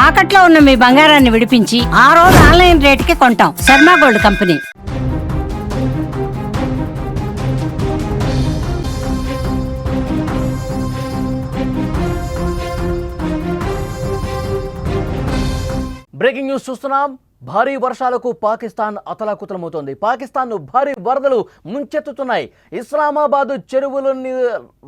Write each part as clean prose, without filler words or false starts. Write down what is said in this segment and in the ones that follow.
తాకట్లో ఉన్న మీ బంగారాన్ని విడిపించి ఆ రోజు ఆన్లైన్ రేటుకి కొంటాం. Sharma gold company. Breaking news చూస్తున్నాం. భారీ వర్షాలకు పాకిస్తాన్ అతలాకుతలమవుతోంది. పాకిస్తాన్ను భారీ వరదలు ముంచెత్తుతున్నాయి. ఇస్లామాబాద్ చెరువులన్నీ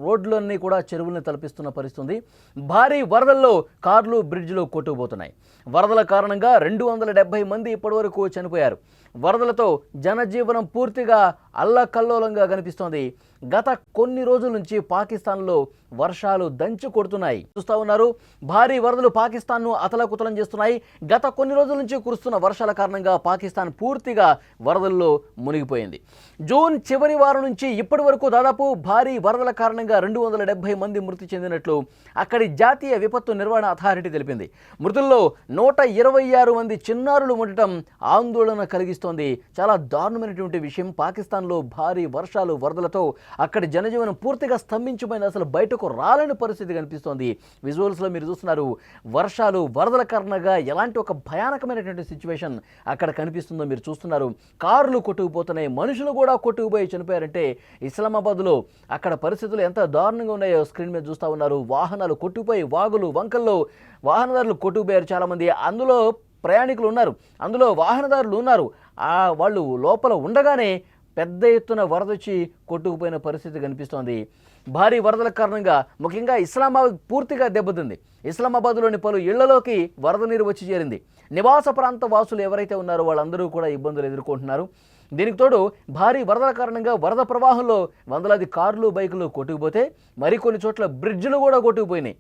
రోడ్లన్నీ కూడా చెరువుల్ని తలపిస్తున్న పరిస్థితి. భారీ వరదల్లో కార్లు బ్రిడ్జ్లు కొట్టుకుపోతున్నాయి. వరదల కారణంగా 270 మంది ఇప్పటివరకు చనిపోయారు. వరదలతో జనజీవనం పూర్తిగా అల్లకల్లోలంగా కనిపిస్తోంది. గత కొన్ని రోజుల నుంచి పాకిస్తాన్లో వర్షాలు దంచి కొడుతున్నాయి. చూస్తూ ఉన్నారు, భారీ వరదలు పాకిస్తాన్ను అతలకుతలం చేస్తున్నాయి. గత కొన్ని రోజుల నుంచి కురుస్తున్న వర్షాల కారణంగా పాకిస్తాన్ పూర్తిగా వరదల్లో మునిగిపోయింది. జూన్ చివరి వారం నుంచి ఇప్పటి వరకు దాదాపు భారీ వరదల కారణంగా 270 మంది మృతి చెందినట్లు అక్కడి జాతీయ విపత్తు నిర్వహణ అథారిటీ తెలిపింది. మృతుల్లో 126 మంది చిన్నారులు ఉండటం ఆందోళన కలిగిస్తోంది. చాలా దారుణమైనటువంటి విషయం. పాకిస్తాన్లో భారీ వర్షాలు వరదలతో అక్కడి జనజీవనం పూర్తిగా స్తంభించిపోయింది. అసలు బయటకు రాలేని పరిస్థితి కనిపిస్తోంది. విజువల్స్లో మీరు చూస్తున్నారు, వర్షాలు వరదల కారణంగా ఎలాంటి ఒక భయానకమైనటువంటి సిచ్యువేషన్ అక్కడ కనిపిస్తుందో మీరు చూస్తున్నారు. కార్లు కొట్టుకుపోతున్నాయి, మనుషులు కూడా కొట్టుకుపోయి చనిపోయారంటే ఇస్లామాబాద్లో అక్కడ పరిస్థితులు ఎంత దారుణంగా ఉన్నాయో స్క్రీన్ మీద చూస్తూ ఉన్నారు. వాహనాలు కొట్టుకుపోయి వాగులు వంకల్లో వాహనదారులు కొట్టుకుపోయారు చాలామంది. అందులో ప్రయాణికులు ఉన్నారు, అందులో వాహనదారులు ఉన్నారు. వాళ్ళు లోపల ఉండగానే పెద్ద ఎత్తున వరద వచ్చి కొట్టుకుపోయిన పరిస్థితి కనిపిస్తోంది. భారీ వరదల కారణంగా ముఖ్యంగా ఇస్లామాబాద్ పూర్తిగా దెబ్బతింది. ఇస్లామాబాద్లోని పలు ఇళ్లలోకి వరద నీరు వచ్చి చేరింది. నివాస ప్రాంత వాసులు ఎవరైతే ఉన్నారో వాళ్ళందరూ కూడా ఇబ్బందులు ఎదుర్కొంటున్నారు. దీనికి తోడు భారీ వరదల కారణంగా వరద ప్రవాహంలో వందలాది కార్లు బైకులు కొట్టుకుపోతే మరికొన్ని చోట్ల బ్రిడ్జ్లు కూడా కొట్టుకుపోయినాయి.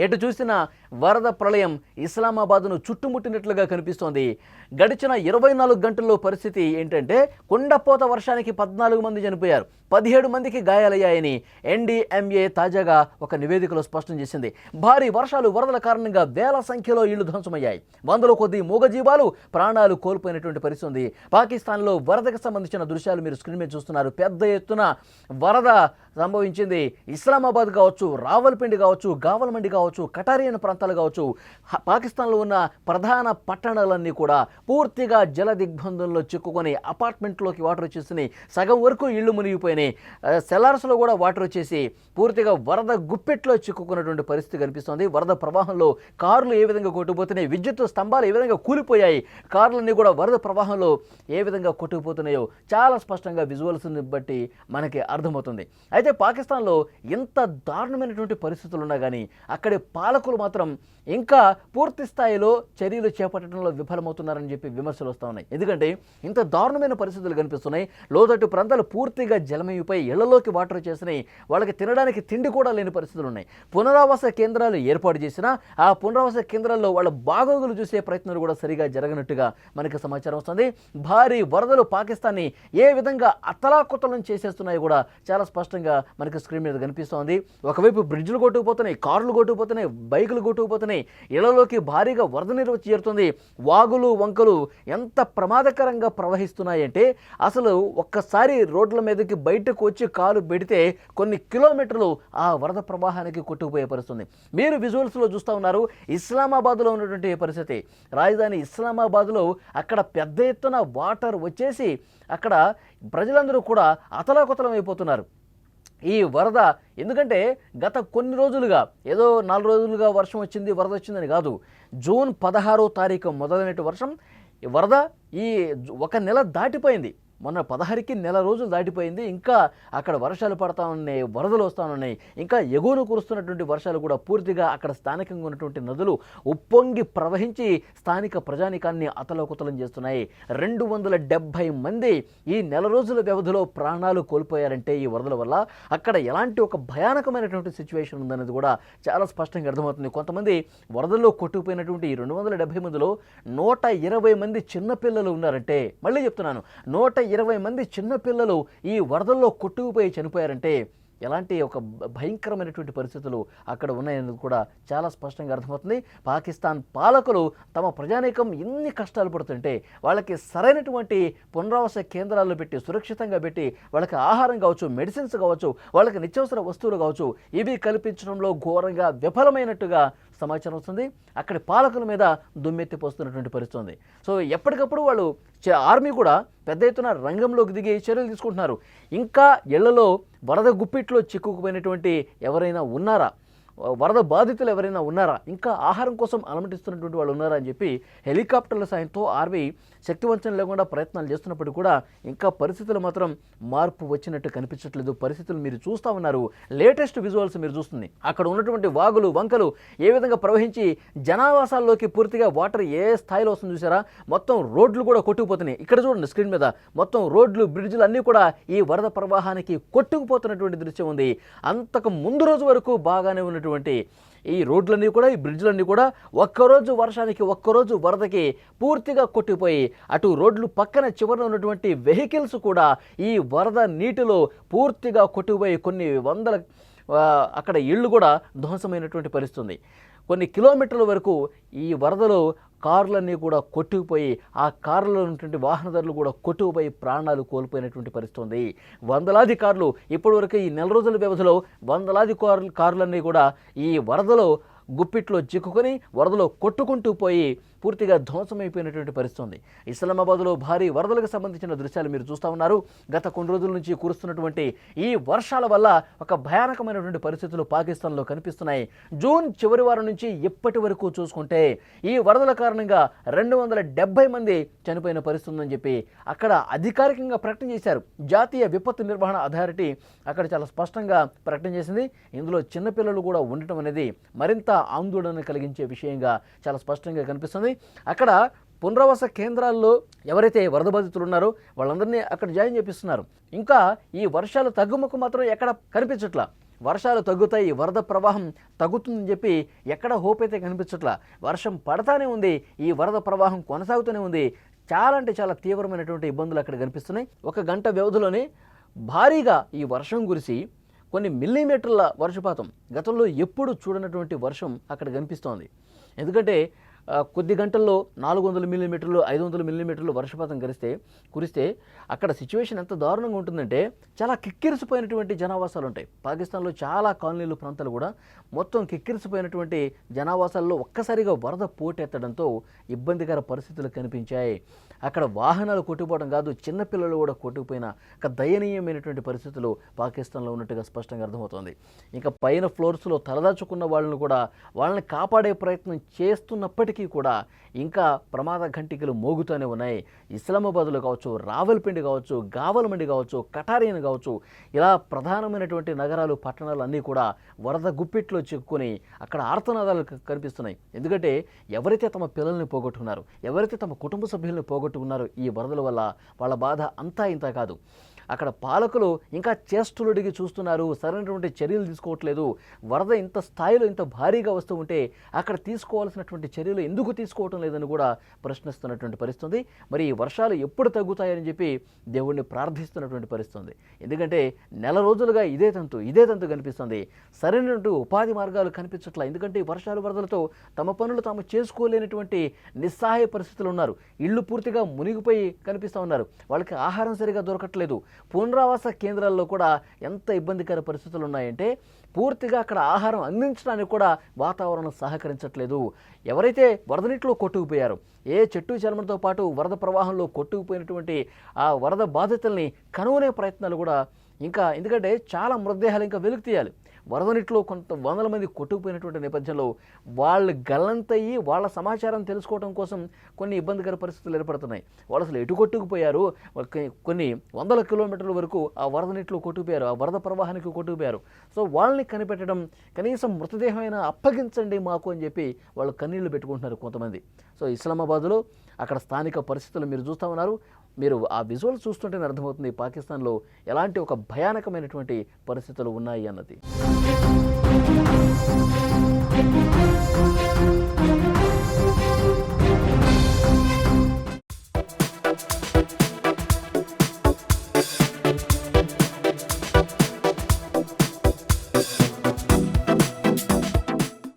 ఎటు చూసినా వరద ప్రళయం ఇస్లామాబాద్ను చుట్టుముట్టినట్లుగా కనిపిస్తోంది. గడిచిన 24 గంటల్లో పరిస్థితి ఏంటంటే కుండపోత వర్షానికి 14 మంది చనిపోయారు, 17 మందికి గాయాలయ్యాయని NDMA తాజాగా ఒక నివేదికలో స్పష్టం చేసింది. భారీ వర్షాలు వరదల కారణంగా వేల సంఖ్యలో ఇళ్లు ధ్వంసమయ్యాయి. వందల కొద్ది మూగజీవాలు ప్రాణాలు కోల్పోయినటువంటి పరిస్థితి ఉంది. పాకిస్తాన్లో వరదకు సంబంధించిన దృశ్యాలు మీరు స్క్రీన్ మీద చూస్తున్నారు. పెద్ద ఎత్తున వరద సంభవించింది. ఇస్లామాబాద్ కావచ్చు, రావల్పిండి కావచ్చు, గావల్మండి కావచ్చు, కటారియన్ ప్రాంతాలు కావచ్చు, పాకిస్తాన్లో ఉన్న ప్రధాన పట్టణాలన్నీ కూడా పూర్తిగా జల దిగ్బంధంలో చిక్కుకొని అపార్ట్మెంట్లోకి వాటర్ వచ్చేసినాయి. సగం వరకు ఇళ్లు మునిగిపోయినాయి. సెలార్స్లో కూడా వాటర్ వచ్చేసి పూర్తిగా వరద గుప్పెట్లో చిక్కుకున్నటువంటి పరిస్థితి కనిపిస్తోంది. వరద ప్రవాహంలో కార్లు ఏ విధంగా కొట్టుకుపోతున్నాయి, విద్యుత్ స్తంభాలు ఏ విధంగా కూలిపోయాయి, కార్లన్నీ కూడా వరద ప్రవాహంలో ఏ విధంగా కొట్టుకుపోతున్నాయో చాలా స్పష్టంగా విజువల్స్ని బట్టి మనకి అర్థమవుతుంది. అయితే పాకిస్తాన్లో ఎంత దారుణమైనటువంటి పరిస్థితులు ఉన్నా కానీ అక్కడి పాలకులు మాత్రం ఇంకా పూర్తి స్థాయిలో చర్యలు చేపట్టడంలో విఫలమవుతున్నారని చెప్పి విమర్శలు వస్తూ ఉన్నాయి. ఎందుకంటే ఇంత దారుణమైన పరిస్థితులు కనిపిస్తున్నాయి. లోతట్టు ప్రాంతాలు పూర్తిగా జలమయిపోయి ఇళ్లలోకి వాటర్ చేసినాయి. వాళ్ళకి తినడానికి తిండి కూడా లేని పరిస్థితులు ఉన్నాయి. పునరావాస కేంద్రాలు ఏర్పాటు చేసినా ఆ పునరావాస కేంద్రాల్లో వాళ్ళ బాగోగులు చూసే ప్రయత్నాలు కూడా సరిగా జరగనట్టుగా మనకి సమాచారం వస్తుంది. భారీ వరదలు పాకిస్తాన్ని ఏ విధంగా అతలాకుతలం చేసేస్తున్నాయో కూడా చాలా స్పష్టంగా మనకి స్క్రీన్ మీద కనిపిస్తోంది. ఒకవైపు బ్రిడ్జ్లు కొట్టుకుపోతున్నాయి, కార్లు కొట్టుకుపోతున్నాయి, బైకులు కొట్టుకుపోతున్నాయి, ఇళ్లలోకి భారీగా వరద నీరు వచ్చి చేరుతుంది. వాగులు వంకలు ఎంత ప్రమాదకరంగా ప్రవహిస్తున్నాయంటే అసలు ఒక్కసారి రోడ్ల మీదకి బయటకు వచ్చి కాలు పెడితే కొన్ని కిలోమీటర్లు ఆ వరద ప్రవాహానికి కొట్టుకుపోయే పరిస్థితుంది. మీరు విజువల్స్లో చూస్తూ ఉన్నారు ఇస్లామాబాద్లో ఉన్నటువంటి పరిస్థితి. రాజధాని ఇస్లామాబాద్లో అక్కడ పెద్ద ఎత్తున వాటర్ వచ్చేసి అక్కడ ప్రజలందరూ కూడా అతలాకుతలం అయిపోతున్నారు. ఈ వరద ఎందుకంటే గత కొన్ని రోజులుగా ఏదో 4 రోజులుగా వర్షం వచ్చింది, వరద వచ్చిందని కాదు. జూన్ 16వ తారీఖు మొదలైన వర్షం వరద ఈ 1 నెల దాటిపోయింది. మొన్న 16కి నెల రోజులు దాటిపోయింది. ఇంకా అక్కడ వర్షాలు పడతా ఉన్నాయి, వరదలు వస్తూ ఉన్నాయి. ఇంకా ఎగువను కురుస్తున్నటువంటి వర్షాలు కూడా పూర్తిగా అక్కడ స్థానికంగా ఉన్నటువంటి నదులు ఉప్పొంగి ప్రవహించి స్థానిక ప్రజానికాన్ని అతలకుతలం చేస్తున్నాయి. 270 మంది ఈ నెల రోజుల వ్యవధిలో ప్రాణాలు కోల్పోయారంటే ఈ వరదల వల్ల అక్కడ ఎలాంటి ఒక భయానకమైనటువంటి సిచ్యువేషన్ ఉందనేది కూడా చాలా స్పష్టంగా అర్థమవుతుంది. కొంతమంది వరదల్లో కొట్టుకుపోయినటువంటి ఈ 270 మందిలో 120 మంది చిన్నపిల్లలు ఉన్నారంటే, మళ్ళీ చెప్తున్నాను, 120 మంది చిన్నపిల్లలు ఈ వరదల్లో కొట్టుకుపోయి చనిపోయారంటే ఎలాంటి ఒక భయంకరమైనటువంటి పరిస్థితులు అక్కడ ఉన్నాయనేది కూడా చాలా స్పష్టంగా అర్థమవుతుంది. పాకిస్తాన్ పాలకులు తమ ప్రజానీకం ఎన్ని కష్టాలు పడుతుంటే వాళ్ళకి సరైనటువంటి పునరావాస కేంద్రాల్లో పెట్టి సురక్షితంగా పెట్టి వాళ్ళకి ఆహారం కావచ్చు, మెడిసిన్స్ కావచ్చు, వాళ్ళకి నిత్యావసర వస్తువులు కావచ్చు, ఇవి కల్పించడంలో ఘోరంగా విఫలమైనట్టుగా సమాచారం వస్తుంది. అక్కడి పాలకుల మీద దుమ్మెత్తి పోస్తున్నటువంటి పరిస్థితి ఉంది. సో ఎప్పటికప్పుడు వాళ్ళు ఆర్మీ కూడా పెద్ద ఎత్తున రంగంలోకి దిగి చర్యలు తీసుకుంటున్నారు. ఇంకా ఇళ్లలో వరద గుప్పిట్లో చిక్కుకుపోయినటువంటి ఎవరైనా ఉన్నారా, వరద బాధితులు ఎవరైనా ఉన్నారా, ఇంకా ఆహారం కోసం అలమటిస్తున్నటువంటి వాళ్ళు ఉన్నారా అని చెప్పి హెలికాప్టర్ల సాయంతో ఆర్మీ శక్తివంచన లేకుండా ప్రయత్నాలు చేస్తున్నప్పటికీ కూడా ఇంకా పరిస్థితులు మాత్రం మార్పు వచ్చినట్టు కనిపించట్లేదు. పరిస్థితులు మీరు చూస్తూ ఉన్నారు. లేటెస్ట్ విజువల్స్ మీరు చూస్తుంది. అక్కడ ఉన్నటువంటి వాగులు వంకలు ఏ విధంగా ప్రవహించి జనావాసాల్లోకి పూర్తిగా వాటర్ ఏ స్థాయిలో వస్తుంది చూసారా. మొత్తం రోడ్లు కూడా కొట్టుకుపోతున్నాయి. ఇక్కడ చూడండి స్క్రీన్ మీద మొత్తం రోడ్లు బ్రిడ్జ్లు అన్నీ కూడా ఈ వరద ప్రవాహానికి కొట్టుకుపోతున్నటువంటి దృశ్యం ఉంది. అంతకు ముందు రోజు వరకు బాగానే ఉన్నటువంటి ఈ రోడ్లన్నీ కూడా, ఈ బ్రిడ్జ్లన్నీ కూడా ఒక్కరోజు వర్షానికి, ఒక్కరోజు వరదకి పూర్తిగా కొట్టిపోయి అటు రోడ్లు పక్కన చివరన ఉన్నటువంటి వెహికల్స్ కూడా ఈ వరద నీటిలో పూర్తిగా కొట్టిపోయి కొన్ని వందల అక్కడ ఇళ్ళు కూడా ధ్వంసమైనటువంటి పరిస్థితి. కొన్ని కిలోమీటర్ల వరకు ఈ వరదలో కార్లన్నీ కూడా కొట్టుకుపోయి ఆ కార్లలో ఉన్నటువంటి వాహనదారులు కూడా కొట్టుకుపోయి ప్రాణాలు కోల్పోయినటువంటి పరిస్థితి ఉంది. వందలాది కార్లు ఇప్పటివరకు ఈ నెల రోజుల వ్యవధిలో వందలాది కార్లన్నీ కూడా ఈ వరదలో గుప్పిట్లో చిక్కుకొని వరదలో కొట్టుకుంటూ పోయి పూర్తిగా ధ్వంసమైపోయినటువంటి పరిస్థితి ఉంది. ఇస్లామాబాద్లో భారీ వరదలకు సంబంధించిన దృశ్యాలు మీరు చూస్తూ ఉన్నారు. గత కొన్ని రోజుల నుంచి కురుస్తున్నటువంటి ఈ వర్షాల వల్ల ఒక భయానకమైనటువంటి పరిస్థితులు పాకిస్తాన్లో కనిపిస్తున్నాయి. జూన్ చివరి వారం నుంచి ఇప్పటి వరకు చూసుకుంటే ఈ వరదల కారణంగా 270 మంది చనిపోయిన పరిస్థితి ఉందని చెప్పి అక్కడ అధికారికంగా ప్రకటన చేశారు. జాతీయ విపత్తు నిర్వహణ అథారిటీ అక్కడ చాలా స్పష్టంగా ప్రకటన చేసింది. ఇందులో చిన్నపిల్లలు కూడా ఉండటం అనేది మరింత ఆందోళన కలిగించే విషయంగా చాలా స్పష్టంగా కనిపిస్తుంది. అక్కడ పునరావాస కేంద్రాల్లో ఎవరైతే వరద బాధితులు ఉన్నారో వాళ్ళందరినీ అక్కడ జాయిన్ చేపిస్తున్నారు. ఇంకా ఈ వర్షాలు తగ్గుముఖం మాత్రం ఎక్కడ కనిపించట్లా. వర్షాలు తగ్గుతాయి, వరద ప్రవాహం తగ్గుతుందని చెప్పి ఎక్కడ హోప్ అయితే కనిపించట్లా. వర్షం పడతానే ఉంది, ఈ వరద ప్రవాహం కొనసాగుతూనే ఉంది. చాలా అంటే చాలా తీవ్రమైనటువంటి ఇబ్బందులు అక్కడ కనిపిస్తున్నాయి. 1 గంట వ్యవధిలోనే భారీగా ఈ వర్షం కురిసి కొన్ని మిల్లీమీటర్ల వర్షపాతం, గతంలో ఎప్పుడు చూడనటువంటి వర్షం అక్కడ కనిపిస్తోంది. ఎందుకంటే కొద్ది గంటల్లో 400 మిల్లీమీటర్లు 500 మిల్లీమీటర్లు వర్షపాతం కురిస్తే అక్కడ సిచ్యువేషన్ ఎంత దారుణంగా ఉంటుందంటే చాలా కిక్కిరిసిపోయినటువంటి జనావాసాలు ఉంటాయి. పాకిస్తాన్లో చాలా కాలనీలు ప్రాంతాలు కూడా మొత్తం కిక్కిరిసిపోయినటువంటి జనావాసాల్లో ఒక్కసారిగా వరద పోటెత్తడంతో ఇబ్బందికర పరిస్థితులు కనిపించాయి. అక్కడ వాహనాలు కొట్టుకుపోవడం కాదు, చిన్నపిల్లలు కూడా కొట్టుకుపోయిన ఒక దయనీయమైనటువంటి పరిస్థితులు పాకిస్తాన్లో ఉన్నట్టుగా స్పష్టంగా అర్థమవుతోంది. ఇంకా పైన ఫ్లోర్స్లో తలదాచుకున్న వాళ్ళని కూడా వాళ్ళని కాపాడే ప్రయత్నం చేస్తున్నప్పటికీ కూడా ఇంకా ప్రమాద ఘంటికలు మోగుతూనే ఉన్నాయి. ఇస్లామాబాద్లో కావచ్చు, రావల్పిండి కావచ్చు, గావల్మండి కావచ్చు, కటారియన్ కావచ్చు, ఇలా ప్రధానమైనటువంటి నగరాలు పట్టణాలు అన్నీ కూడా వరద గుప్పిట్లో చిక్కుకొని అక్కడ ఆర్తనాదాలు కనిపిస్తున్నాయి. ఎందుకంటే ఎవరైతే తమ పిల్లల్ని పోగొట్టుకున్నారో, ఎవరైతే తమ కుటుంబ సభ్యుల్ని పోగొట్టుకున్నారో ఈ వరదల వల్ల వాళ్ళ బాధ అంతా ఇంత కాదు. అక్కడ పాలకులు ఇంకా చేష్టలుడిగి చూస్తున్నారు, సరైనటువంటి చర్యలు తీసుకోవట్లేదు. వరద ఇంత స్థాయిలో ఇంత భారీగా వస్తూ ఉంటే అక్కడ తీసుకోవాల్సినటువంటి చర్యలు ఎందుకు తీసుకోవటం లేదని కూడా ప్రశ్నిస్తున్నటువంటి పరిస్థితి. మరి ఈ వర్షాలు ఎప్పుడు తగ్గుతాయని చెప్పి దేవుణ్ణి ప్రార్థిస్తున్నటువంటి పరిస్థితి. ఎందుకంటే నెల రోజులుగా ఇదే తంతు కనిపిస్తుంది. సరైనటువంటి ఉపాధి మార్గాలు కనిపించట్లా. ఎందుకంటే ఈ వర్షాలు వరదలతో తమ పనులు తాము చేసుకోలేనటువంటి నిస్సహాయ పరిస్థితులు ఉన్నారు. ఇళ్ళు పూర్తిగా మునిగిపోయి కనిపిస్తూ ఉన్నారు. వాళ్ళకి ఆహారం సరిగా దొరకట్లేదు. పునరావాస కేంద్రాల్లో కూడా ఎంత ఇబ్బందికర పరిస్థితులు ఉన్నాయంటే పూర్తిగా అక్కడ ఆహారం అందించడానికి కూడా వాతావరణం సహకరించట్లేదు. ఎవరైతే వరద నీటిలో కొట్టుకుపోయారో, ఏ చెట్టు చర్మంతో పాటు వరద ప్రవాహంలో కొట్టుకుపోయినటువంటి ఆ వరద బాధితుల్ని కనుగొనే ప్రయత్నాలు కూడా ఇంకా, ఎందుకంటే చాలా మృతదేహాలు ఇంకా వెలుగు తీయాలి. వరద నీటిలో కొంత వందల మంది కొట్టుకుపోయినటువంటి నేపథ్యంలో వాళ్ళు గల్లంతయ్యి వాళ్ళ సమాచారం తెలుసుకోవడం కోసం కొన్ని ఇబ్బందికర పరిస్థితులు ఏర్పడుతున్నాయి. వాళ్ళు అసలు ఎటు కొట్టుకుపోయారు, కొన్ని వందల కిలోమీటర్ల వరకు ఆ వరద నీటిలో కొట్టుకుపోయారు, ఆ వరద ప్రవాహానికి కొట్టుకుపోయారు. సో వాళ్ళని కనిపెట్టడం, కనీసం మృతదేహమైనా అప్పగించండి మాకు అని చెప్పి వాళ్ళు కన్నీళ్లు పెట్టుకుంటున్నారు కొంతమంది. సో ఇస్లామాబాద్లో అక్కడ స్థానిక పరిస్థితులు మీరు చూస్తూ ఉన్నారు. మీరు ఆ విజువల్ చూస్తుంటేనే అర్థమవుతుంది పాకిస్తాన్లో ఎలాంటి ఒక భయానకమైనటువంటి పరిస్థితులు ఉన్నాయి అన్నది.